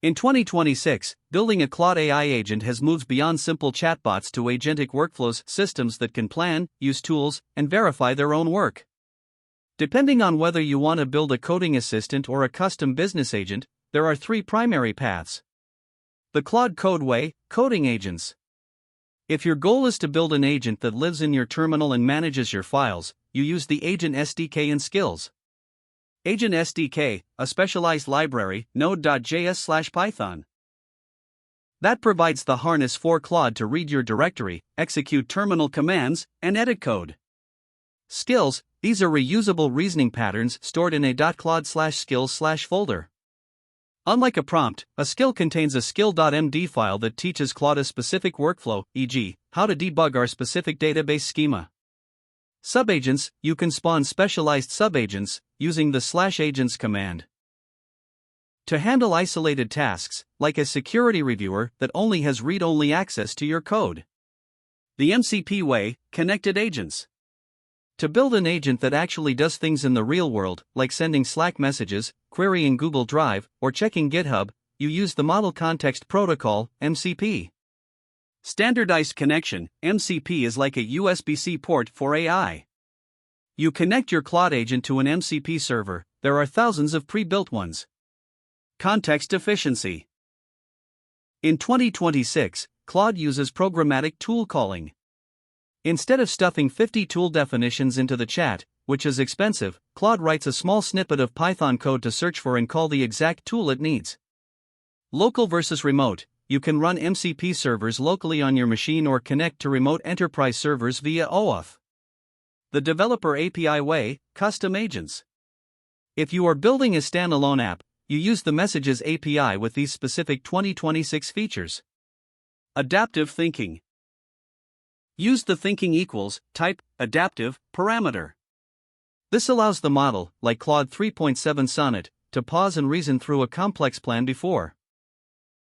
In 2026, building a Claude AI agent has moved beyond simple chatbots to agentic workflows, systems that can plan, use tools, and verify their own work. Depending on whether you want to build a coding assistant or a custom business agent, there are three primary paths. The Claude Code Way: coding agents. If your goal is to build an agent that lives in your terminal and manages your files, you use the Agent SDK and skills. Agent SDK, a specialized library, node.js/Python. That provides the harness for Claude to read your directory, execute terminal commands, and edit code. Skills: these are reusable reasoning patterns stored in a .claude/skills/folder. Unlike a prompt, a skill contains a skill.md file that teaches Claude a specific workflow, e.g., how to debug our specific database schema. Subagents: you can spawn specialized subagents using the /agents command. To handle isolated tasks, like a security reviewer that only has read-only access to your code. The MCP way: connected agents. To build an agent that actually does things in the real world, like sending Slack messages, querying Google Drive, or checking GitHub, you use the Model Context Protocol, MCP. Standardized connection: MCP is like a USB-C port for AI. You connect your Claude agent to an MCP server. There are thousands of pre-built ones. Context efficiency. In 2026, Claude uses programmatic tool calling. Instead of stuffing 50 tool definitions into the chat, which is expensive, Claude writes a small snippet of Python code to search for and call the exact tool it needs. Local versus remote: you can run MCP servers locally on your machine or connect to remote enterprise servers via OAuth. The Developer API way: custom agents. If you are building a standalone app, you use the Messages API with these specific 2026 features. Adaptive thinking. Use the thinking equals, type, adaptive, parameter. This allows the model, like Claude 3.7 Sonnet, to pause and reason through a complex plan before